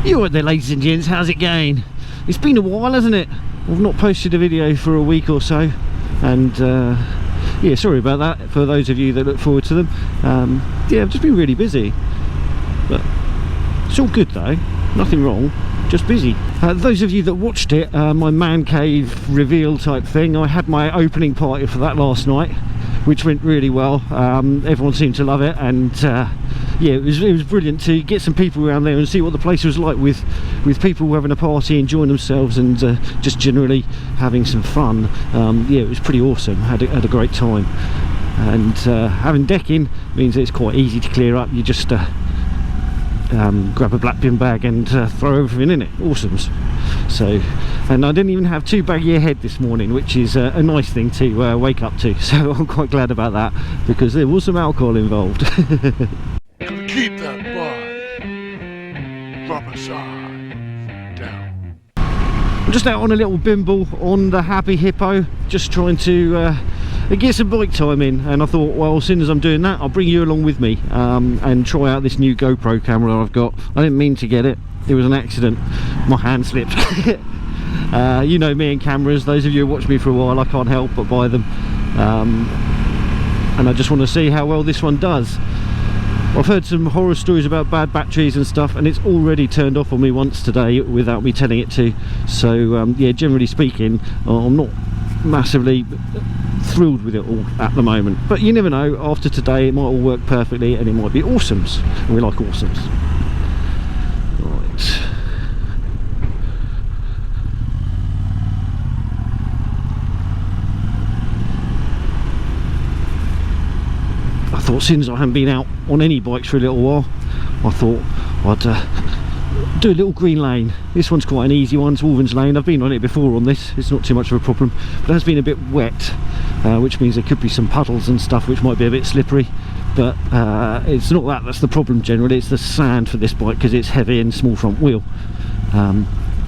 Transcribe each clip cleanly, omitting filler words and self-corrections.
You're right there, ladies and gents, how's it going? It's been a while, hasn't it? I've not posted a video for a week or so, and yeah, sorry about that for those of you that look forward to them. Yeah, I've just been really busy, but it's all good though, nothing wrong, just busy. Those of you that watched it, my man cave reveal type thing, I had my opening party for that last night, which went really well. Everyone seemed to love it, and yeah, it was brilliant to get some people around there and see what the place was like with people having a party, enjoying themselves, and just generally having some fun. Yeah, it was pretty awesome. Had a great time, and having decking means it's quite easy to clear up. You just grab a black bin bag and throw everything in it. Awesomes. So, and I didn't even have too baggy a head this morning, which is a nice thing to wake up to, so I'm quite glad about that, because there was some alcohol involved. Keep that bud from a side down. I'm just out on a little bimble on the Happy Hippo, just trying to get some bike time in, and I thought, well, as soon as I'm doing that, I'll bring you along with me and try out this new GoPro camera I've got. I didn't mean to get it, it was an accident, my hand slipped. You know me and cameras, those of you who watch me for a while, I can't help but buy them, and I just want to see how well this one does. I've heard some horror stories about bad batteries and stuff, and it's already turned off on me once today without me telling it to. So yeah, generally speaking, I'm not massively thrilled with it all at the moment, but you never know, after today it might all work perfectly and it might be awesomes, and we like awesomes. Right, I thought, since I haven't been out on any bikes for a little while, I thought I'd do a little green lane. This one's quite an easy one, it's Wolven's Lane. I've been on it before on this, it's not too much of a problem, but it has been a bit wet, which means there could be some puddles and stuff which might be a bit slippery, but it's not that's the problem generally, it's the sand for this bike, because it's heavy and small front wheel,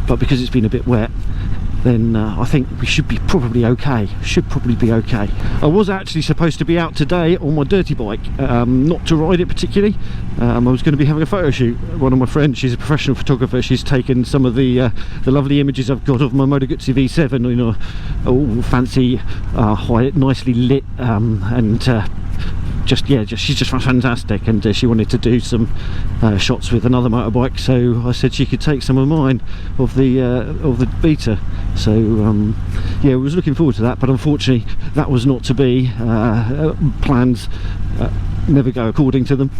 but because it's been a bit wet, then I think we should be probably okay. Should probably be okay. I was actually supposed to be out today on my dirty bike, not to ride it particularly. I was going to be having a photo shoot. One of my friends, she's a professional photographer, she's taken some of the lovely images I've got of my Moto Guzzi V7, you know, all fancy, nicely lit, and she's just fantastic, and she wanted to do some shots with another motorbike, so I said she could take some of mine of the beta. So yeah, I was looking forward to that, but unfortunately that was not to be. Plans never go according to them.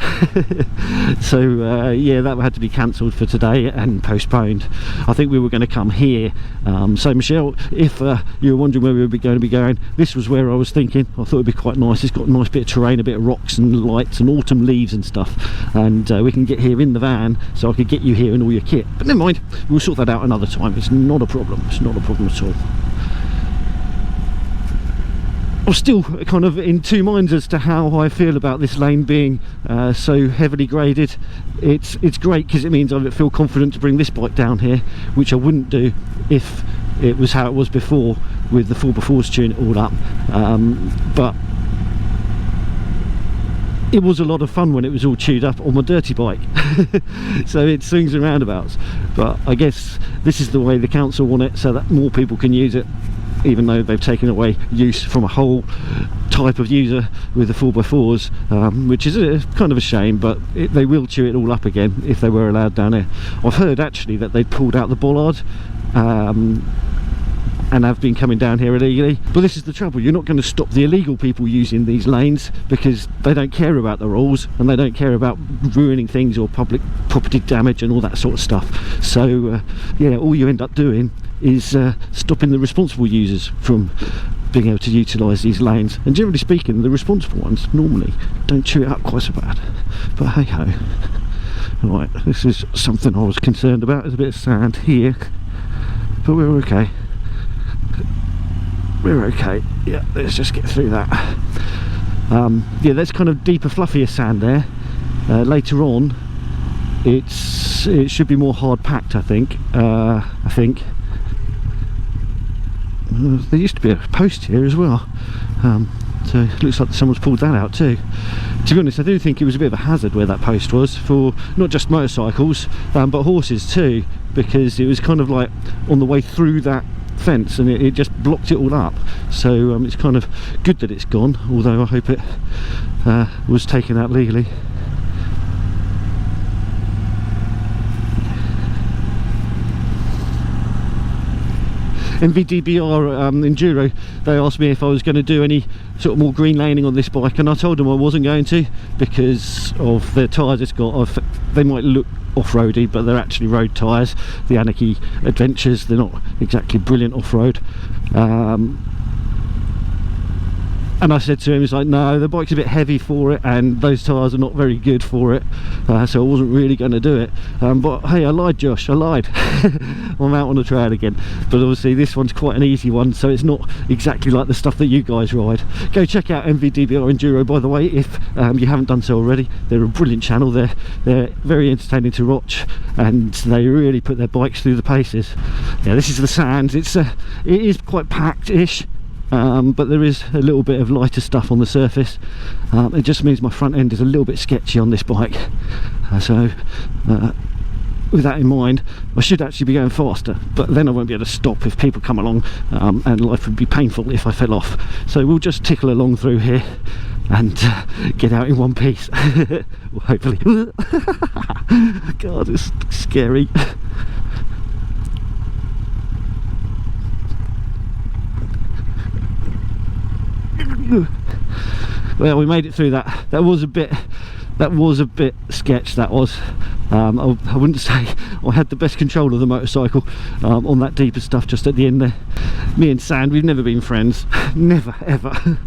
So yeah, that had to be cancelled for today and postponed. I think we were going to come here. So Michelle, if you were wondering where we were going to be going, this was where I was thinking. I thought it'd be quite nice. It's got a nice bit of terrain, a bit of rocks and lights and autumn leaves and stuff, and we can get here in the van, so I could get you here and all your kit. But never mind, we'll sort that out another time. It's not a problem. It's not a problem at all. I'm still kind of in two minds as to how I feel about this lane being so heavily graded. It's great because it means I feel confident to bring this bike down here, which I wouldn't do if it was how it was before, with the 4x4s tuning it all up. But it was a lot of fun when it was all chewed up on my dirty bike. So it swings and roundabouts, but I guess this is the way the council want it, so that more people can use it, even though they've taken away use from a whole type of user with the 4x4s, which is kind of a shame, but they will chew it all up again if they were allowed down here. I've heard actually that they pulled out the bollard and have been coming down here illegally, but this is the trouble, you're not going to stop the illegal people using these lanes, because they don't care about the rules and they don't care about ruining things or public property damage and all that sort of stuff. So yeah, all you end up doing is stopping the responsible users from being able to utilise these lanes, and generally speaking the responsible ones normally don't chew it up quite so bad, but hey ho. Right, this is something I was concerned about. There's a bit of sand here, but we're okay. We're okay. Yeah, let's just get through that. Yeah, there's kind of deeper, fluffier sand there. Later on, it should be more hard packed. I think. There used to be a post here as well. So it looks like someone's pulled that out too. To be honest, I do think it was a bit of a hazard where that post was, for not just motorcycles but horses too, because it was kind of like on the way through that fence, and it just blocked it all up. So it's kind of good that it's gone, although I hope it was taken out legally. MVDBR Enduro, they asked me if I was going to do any sort of more green laning on this bike, and I told them I wasn't going to, because of the tyres it's got. They might look off-roady, but they're actually road tyres, the Anarchy Adventures. They're not exactly brilliant off-road. And I said to him, he's like, no, the bike's a bit heavy for it, and those tyres are not very good for it, so I wasn't really going to do it. But hey, I lied, Josh, I lied. I'm out on the trail again. But obviously this one's quite an easy one, so it's not exactly like the stuff that you guys ride. Go check out MVDBR Enduro, by the way, if you haven't done so already. They're a brilliant channel. They're very entertaining to watch, and they really put their bikes through the paces. Yeah, this is the sands. It is quite packed-ish. But there is a little bit of lighter stuff on the surface. It just means my front end is a little bit sketchy on this bike, so with that in mind, I should actually be going faster, but then I won't be able to stop if people come along, and life would be painful if I fell off. So we'll just tickle along through here and get out in one piece. Well, hopefully. God, it's scary. Well, we made it through that. That was a bit sketch, that was. I wouldn't say I had the best control of the motorcycle on that deeper stuff just at the end there. Me and Sand, we've never been friends. Never, ever.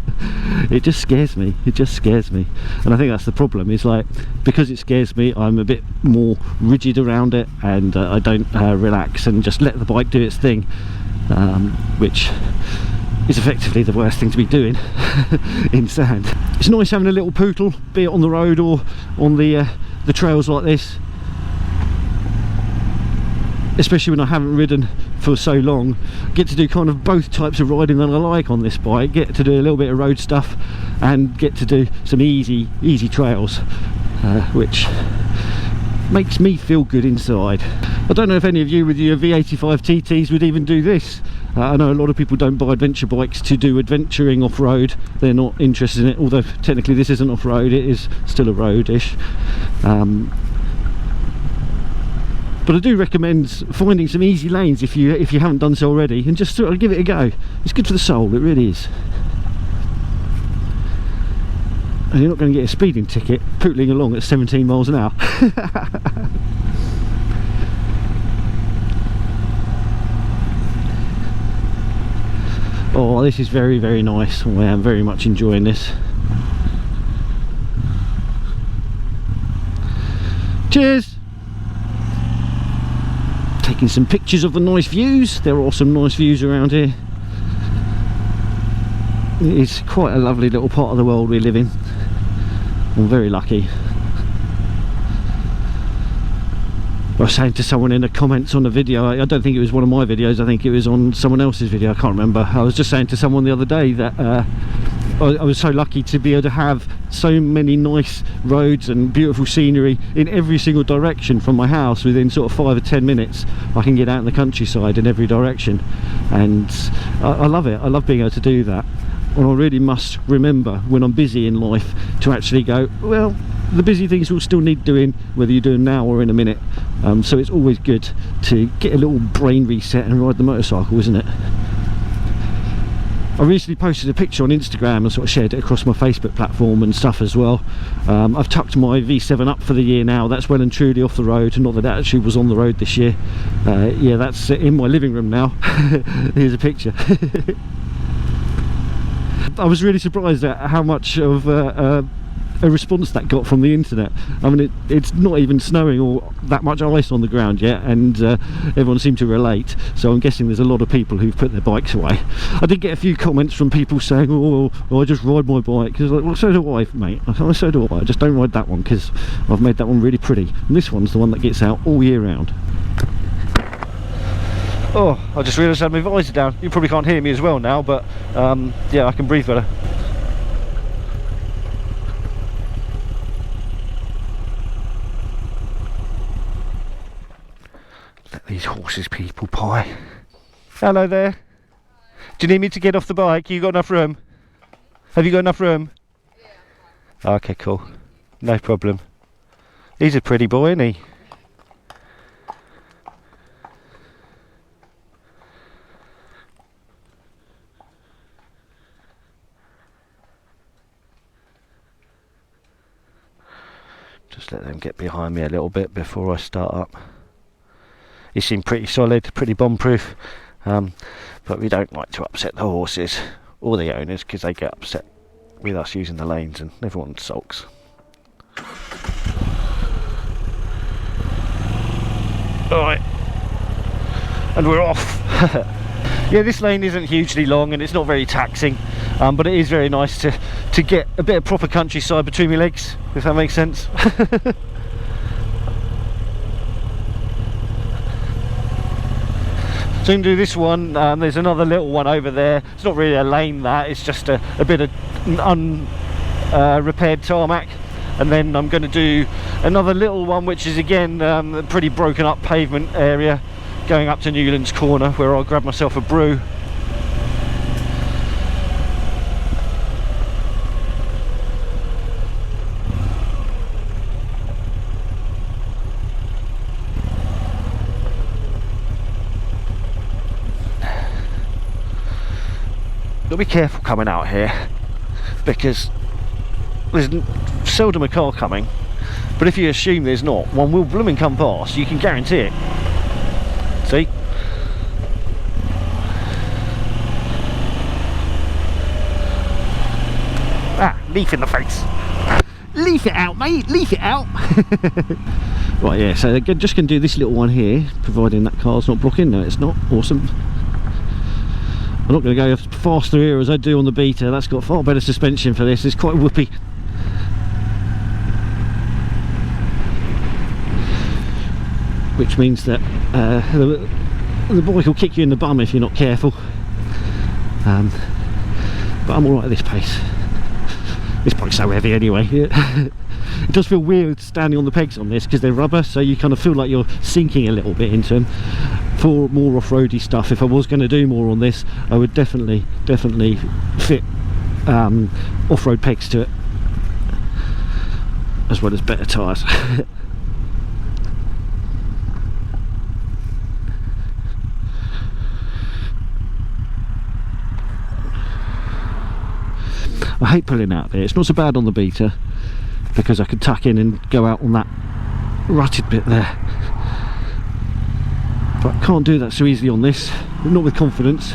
It just scares me. It just scares me. And I think that's the problem, is like, because it scares me, I'm a bit more rigid around it, and I don't relax and just let the bike do its thing, which is effectively the worst thing to be doing in sand. It's nice having a little poodle, be it on the road or on the trails like this, especially when I haven't ridden for so long. I get to do kind of both types of riding that I like on this bike. Get to do a little bit of road stuff and get to do some easy trails, which makes me feel good inside. I don't know if any of you with your V85 TTs would even do this. I know a lot of people don't buy adventure bikes to do adventuring off-road. They're not interested in it, although technically this isn't off-road, it is still a road-ish. But I do recommend finding some easy lanes if you haven't done so already, and just sort of give it a go. It's good for the soul, it really is. And you're not going to get a speeding ticket pootling along at 17 miles an hour. Oh, this is very, very nice. I am very much enjoying this. Cheers! Taking some pictures of the nice views. There are some nice views around here. It's quite a lovely little part of the world we live in. I'm very lucky. I was saying to someone in the comments on the video, I don't think it was one of my videos, I think it was on someone else's video, I can't remember. I was just saying to someone the other day that I was so lucky to be able to have so many nice roads and beautiful scenery in every single direction from my house. Within sort of 5 or 10 minutes I can get out in the countryside in every direction, and I love it. I love being able to do that. And I really must remember when I'm busy in life to actually go, well, the busy things will still need doing whether you do them now or in a minute. So it's always good to get a little brain reset and ride the motorcycle, isn't it? I recently posted a picture on Instagram and sort of shared it across my Facebook platform and stuff as well. I've tucked my V7 up for the year now. That's well and truly off the road. Not that it actually was on the road this year. Yeah, that's in my living room now. Here's a picture. I was really surprised at how much of a response that got from the internet. I mean, it's not even snowing or that much ice on the ground yet, and everyone seemed to relate, so I'm guessing there's a lot of people who've put their bikes away. I did get a few comments from people saying, oh, I just ride my bike, because like, well, so do I, mate. So do I just don't ride that one because I've made that one really pretty, and this one's the one that gets out all year round. Oh, I just realised I had my visor down. You probably can't hear me as well now, but yeah, I can breathe better. Let these horses people pie. Hello there. Do you need me to get off the bike? You got enough room? Have you got enough room? Yeah. Okay, cool. No problem. He's a pretty boy, isn't he? Just let them get behind me a little bit before I start up. He seemed pretty solid, pretty bomb-proof, but we don't like to upset the horses or the owners because they get upset with us using the lanes and everyone sulks. Alright, and we're off. Yeah, this lane isn't hugely long and it's not very taxing, but it is very nice to get a bit of proper countryside between my legs, if that makes sense. So I'm going to do this one. There's another little one over there. It's not really a lane, that it's just a bit of unrepaired tarmac, and then I'm going to do another little one which is again a pretty broken up pavement area going up to Newlands Corner, where I'll grab myself a brew. Got to be careful coming out here because there's seldom a car coming, but if you assume there's not, one will blooming come past, you can guarantee it. See? Ah, leaf in the face. Leaf it out, mate, leaf it out. Right, yeah, so they're just going to do this little one here, providing that car's not blocking. No, it's not. Awesome. I'm not going to go faster here as I do on the Beta. That's got far better suspension for this. It's quite whoopy. Which means that the bike will kick you in the bum if you're not careful. But I'm alright at this pace. This bike's so heavy anyway. It does feel weird standing on the pegs on this because they're rubber, so you kind of feel like you're sinking a little bit into them. For more off-roady stuff, if I was going to do more on this, I would definitely fit off-road pegs to it, as well as better tyres. I hate pulling out there. It's not so bad on the Beta because I could tuck in and go out on that rutted bit there, but I can't do that so easily on this, not with confidence.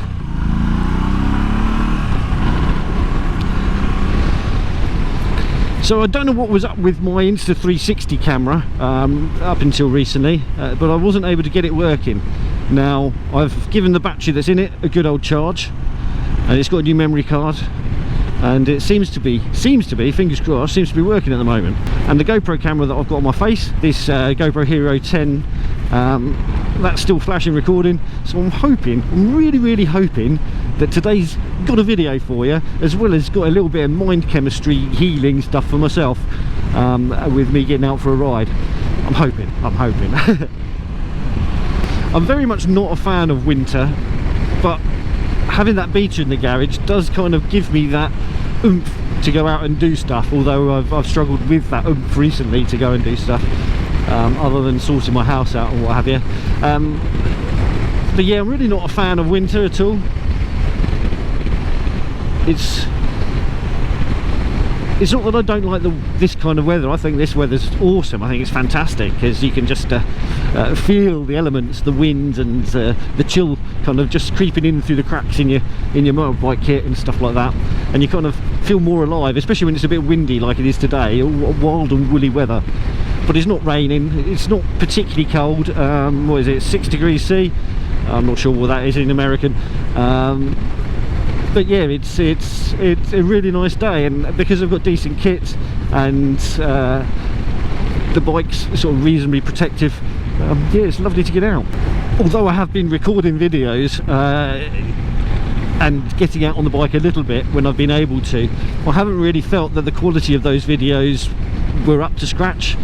So I don't know what was up with my Insta360 camera up until recently, but I wasn't able to get it working. Now I've given the battery that's in it a good old charge, and it's got a new memory card, and it seems to be, fingers crossed, seems to be working at the moment. And the GoPro camera that I've got on my face, this GoPro Hero 10, that's still flashing recording. So I'm really hoping that today's got a video for you, as well as got a little bit of mind chemistry healing stuff for myself, with me getting out for a ride. I'm hoping. I'm very much not a fan of winter, but having that Beta in the garage does kind of give me that oomph to go out and do stuff, although I've struggled with that oomph recently to go and do stuff, other than sorting my house out or what have you. But yeah, I'm really not a fan of winter at all. It's not that I don't like this kind of weather. I think this weather's awesome. I think it's fantastic because you can just feel the elements, the wind and the chill kind of just creeping in through the cracks in your motorbike kit and stuff like that, and you kind of feel more alive, especially when it's a bit windy like it is today. Wild and woolly weather, but it's not raining, it's not particularly cold. What is it, 6 degrees C? I'm not sure what that is in American. But yeah, it's a really nice day, and because I've got decent kit and the bike's sort of reasonably protective, yeah, it's lovely to get out. Although I have been recording videos and getting out on the bike a little bit when I've been able to, I haven't really felt that the quality of those videos were up to scratch.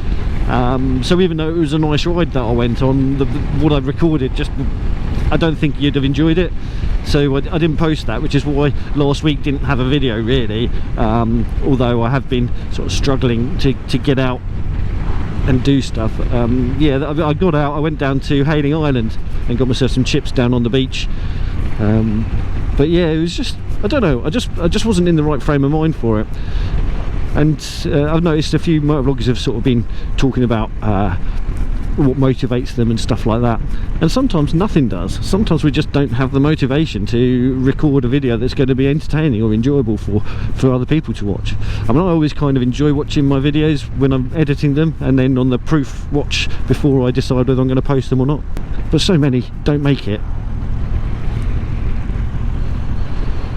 So even though it was a nice ride that I went on, what I recorded just, I don't think you'd have enjoyed it. So I didn't post that, which is why last week didn't have a video really, although I have been sort of struggling to get out and do stuff. Yeah, I got out, I went down to Hayling Island and got myself some chips down on the beach. But yeah, it was just, I don't know, I just wasn't in the right frame of mind for it. And I've noticed a few motovloggers have sort of been talking about what motivates them and stuff like that, and sometimes nothing does. Sometimes we just don't have the motivation to record a video that's going to be entertaining or enjoyable for other people to watch. I mean, I always kind of enjoy watching my videos when I'm editing them, and then on the proof watch before I decide whether I'm going to post them or not, but so many don't make it.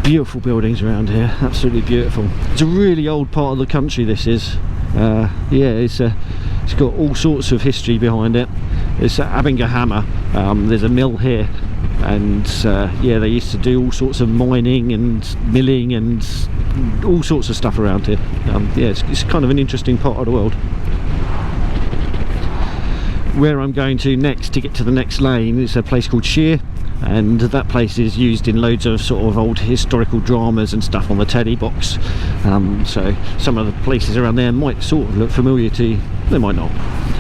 Beautiful buildings around here, absolutely beautiful. It's a really old part of the country, this is. Yeah, it's got all sorts of history behind it. It's Abengahammer. There's a mill here, and yeah, they used to do all sorts of mining and milling and all sorts of stuff around here. Yeah, it's kind of an interesting part of the world. Where I'm going to next to get to the next lane is a place called Sheer, and that place is used in loads of sort of old historical dramas and stuff on the telly box. So some of the places around there might sort of look familiar to you, they might not.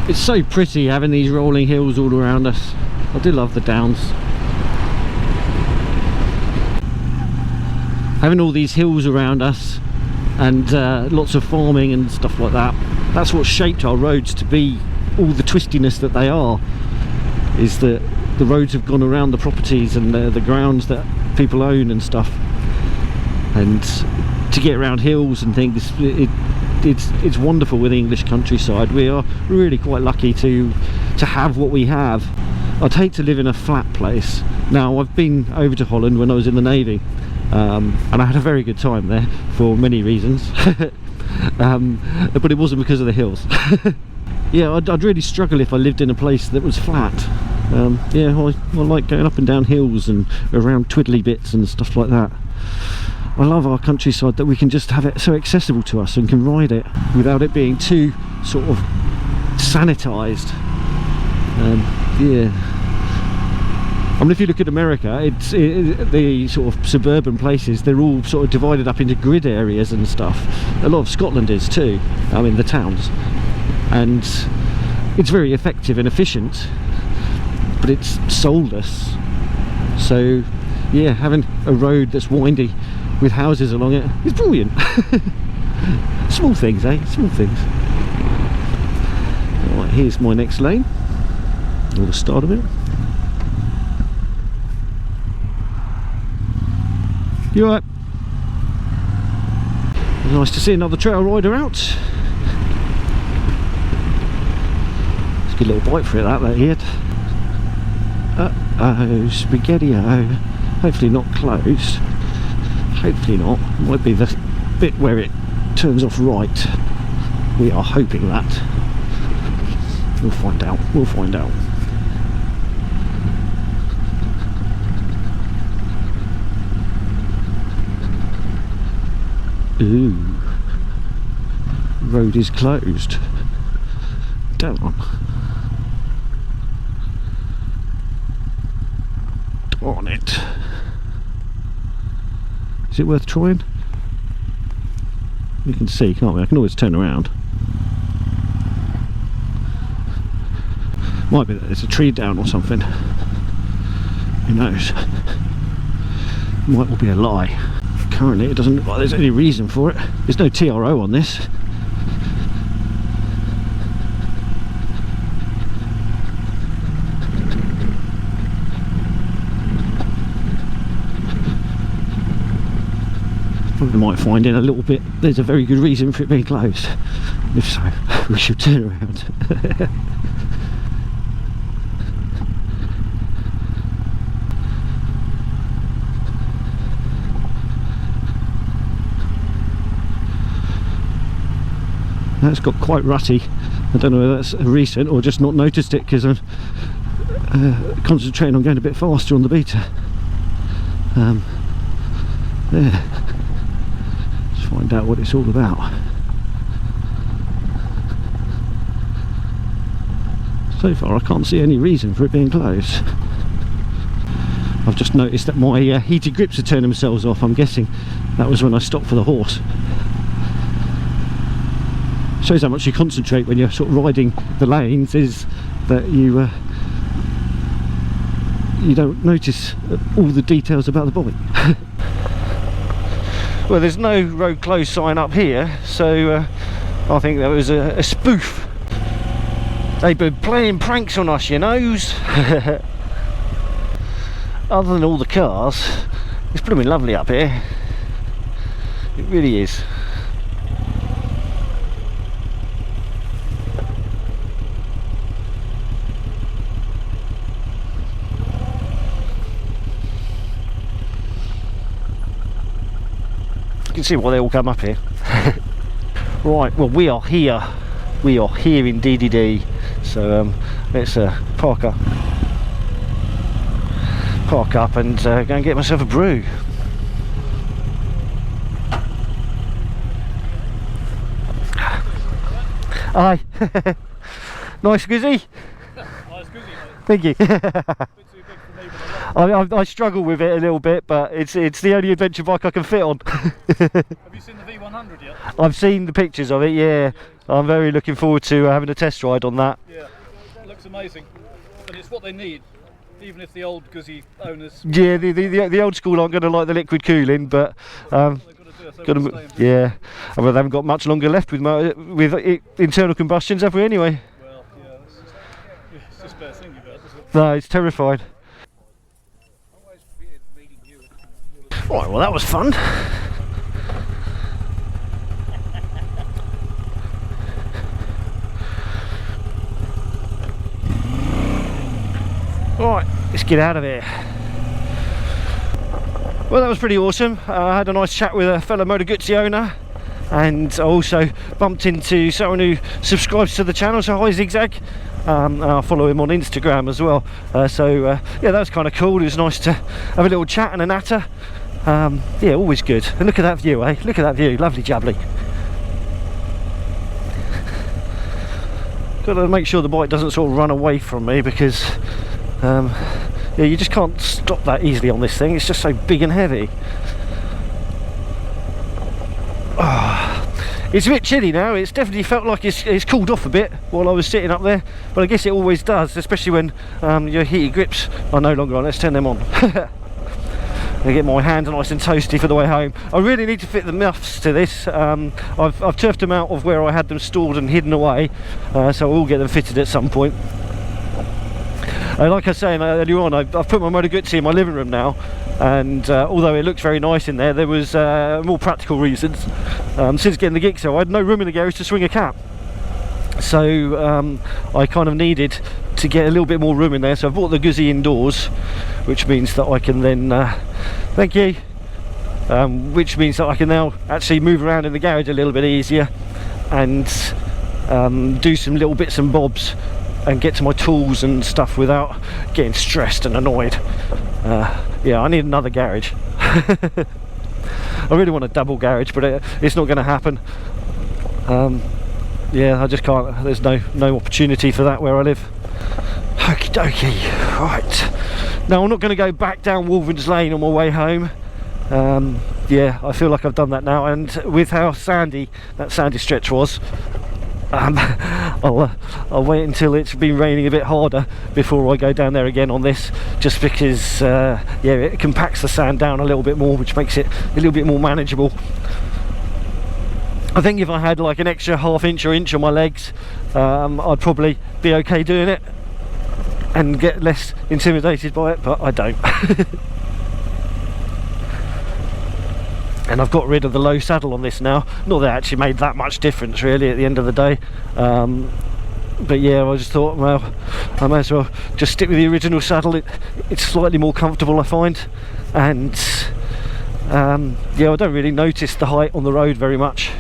It's so pretty having these rolling hills all around us. I do love the downs. Having all these hills around us and lots of farming and stuff like that, that's what shaped our roads to be all the twistiness that they are, is that the roads have gone around the properties and the grounds that people own and stuff, and to get around hills and things, it's wonderful with the English countryside. We are really quite lucky to have what we have. I'd hate to live in a flat place. Now, I've been over to Holland when I was in the Navy, and I had a very good time there for many reasons. But it wasn't because of the hills. Yeah, I'd really struggle if I lived in a place that was flat. Yeah, I like going up and down hills and around twiddly bits and stuff like that. I love our countryside, that we can just have it so accessible to us and can ride it without it being too sort of sanitised. Yeah, I mean, if you look at America, the sort of suburban places, they're all sort of divided up into grid areas and stuff. A lot of Scotland is too, I mean the towns, and it's very effective and efficient, but it's soulless. So yeah, having a road that's windy with houses along it is brilliant. Small things, eh? Small things. Right, here's my next lane, or the start of it. You alright? Nice to see another trail rider out. It's a good little bite for it, that he had. Uh-oh, spaghetti-o. Hopefully not closed. Hopefully not. Might be the bit where it turns off right. We are hoping that. We'll find out. We'll find out. Ooh. Road is closed. Damn. Darn it. Is it worth trying? We can see, can't we? I can always turn around. Might be that there's a tree down or something. Who knows? Might all be a lie. Currently it doesn't look like there's any reason for it. There's no TRO on this. Probably might find in a little bit there's a very good reason for it being closed. If so, we should turn around. That's got quite rutty. I don't know whether that's recent or just not noticed it because I'm concentrating on going a bit faster on the beta. There. Let's find out what it's all about. So far I can't see any reason for it being closed. I've just noticed that my heated grips have turned themselves off. I'm guessing that was when I stopped for the horse. Shows how much you concentrate when you're sort of riding the lanes, is that you don't notice all the details about the bike. Well, there's no road closed sign up here, so I think that was a spoof. They've been playing pranks on us, you knows. Other than all the cars, it's blooming lovely up here. It really is. You can see why they all come up here. Right, well, we are here in DDD, so let's park up and go and get myself a brew. Hi. Nice Guzzi. Nice Guzzi, mate. Thank you. Bit too big for me, but I love it. I struggle with it a little bit, but it's the only adventure bike I can fit on. Have you seen the V100 yet? I've seen the pictures of it, yeah. I'm very looking forward to having a test ride on that. Yeah, it looks amazing, and it's what they need, even if the old Guzzi owners. Yeah, the old school aren't going to like the liquid cooling, but yeah. Well, they haven't got much longer left with internal combustions, have we? Anyway. Well, yeah, it's just better thinking about it, isn't it? No, it's terrified. Right, well, that was fun. Right, let's get out of here. Well, that was pretty awesome. I had a nice chat with a fellow Moto Guzzi owner, and I also bumped into someone who subscribes to the channel, so hi Zigzag. And I'll follow him on Instagram as well. Yeah, that was kind of cool. It was nice to have a little chat and a natter. Yeah, always good. And look at that view, eh? Look at that view, lovely jubbly. Got to make sure the bike doesn't sort of run away from me, because yeah, you just can't stop that easily on this thing. It's just so big and heavy. It's a bit chilly now. It's definitely felt like it's cooled off a bit while I was sitting up there, but I guess it always does, especially when your heated grips are no longer on. Let's turn them on. I get my hands nice and toasty for the way home. I really need to fit the muffs to this. I've turfed them out of where I had them stored and hidden away, so I will get them fitted at some point. Like I was saying earlier on, I've put my Moto Guzzi in my living room now, and although it looks very nice in there was more practical reasons. Since getting the Gixxer, I had no room in the garage to swing a cap, so I kind of needed to get a little bit more room in there, so I bought the Guzzi indoors, which means that I can then thank you, which means that I can now actually move around in the garage a little bit easier and do some little bits and bobs and get to my tools and stuff without getting stressed and annoyed. Yeah, I need another garage. I really want a double garage, but it's not going to happen. Yeah, I just can't. There's no opportunity for that where I live. Okie dokie. Right, now I'm not going to go back down Wolverines Lane on my way home. Yeah, I feel like I've done that now, and with how sandy that sandy stretch was, I'll wait until it's been raining a bit harder before I go down there again on this, just because yeah, it compacts the sand down a little bit more, which makes it a little bit more manageable. I think if I had like an extra ½ inch or inch on my legs, I'd probably be okay doing it and get less intimidated by it, but I don't. And I've got rid of the low saddle on this now. Not that it actually made that much difference really at the end of the day, but yeah, I just thought, well, I may as well just stick with the original saddle. It's slightly more comfortable, I find, and yeah, I don't really notice the height on the road very much.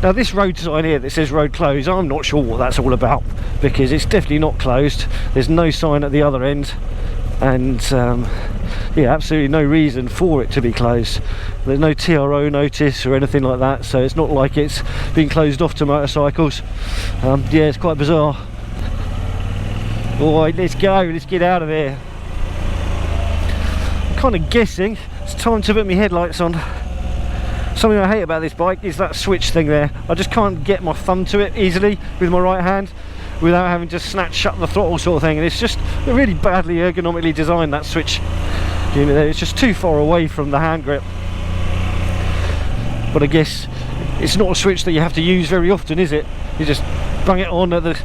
Now this road sign here that says road closed, I'm not sure what that's all about, because it's definitely not closed. There's no sign at the other end, and yeah, absolutely no reason for it to be closed. There's no TRO notice or anything like that, so it's not like it's been closed off to motorcycles. Yeah, it's quite bizarre. Alright, let's go, let's get out of here. I'm kind of guessing it's time to put my headlights on. Something I hate about this bike is that switch thing there. I just can't get my thumb to it easily with my right hand without having to snatch shut the throttle sort of thing, and it's just really badly ergonomically designed, that switch unit there. It's just too far away from the hand grip. But I guess it's not a switch that you have to use very often, is it? You just bang it on at the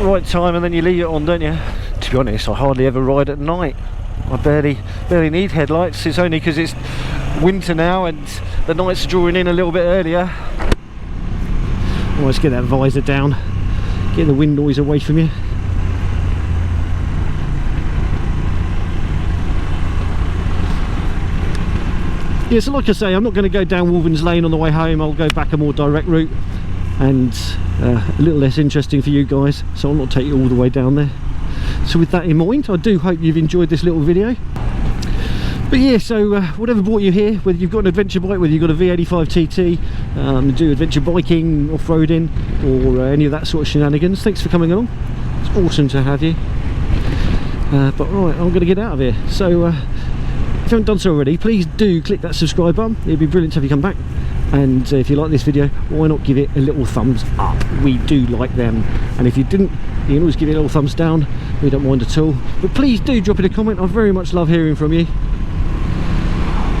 right time and then you leave it on, don't you? To be honest, I hardly ever ride at night. I barely need headlights. It's only because it's winter now and the nights are drawing in a little bit earlier. Let's get that visor down, get the wind noise away from you. Yeah, so like I say, I'm not going to go down Wolven's Lane on the way home. I'll go back a more direct route and a little less interesting for you guys, so I'll not take you all the way down there. So with that in mind, I do hope you've enjoyed this little video. But yeah, so whatever brought you here, whether you've got an adventure bike, whether you've got a V85 TT, do adventure biking, off-roading, or any of that sort of shenanigans, thanks for coming along. It's awesome to have you. But right, I'm going to get out of here. So if you haven't done so already, please do click that subscribe button. It'd be brilliant to have you come back. And if you like this video, why not give it a little thumbs up? We do like them. And if you didn't, you can always give it a little thumbs down. We don't mind at all. But please do drop in a comment. I very much love hearing from you,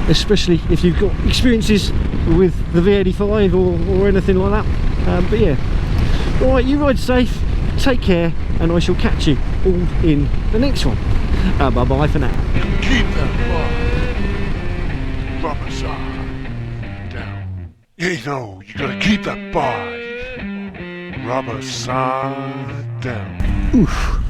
especially if you've got experiences with the V85 or anything like that. But yeah, all right, you ride safe, take care, and I shall catch you all in the next one. Bye bye for now. Keep that bike rubber side down. You know, you gotta keep that bike rubber side down. Oof.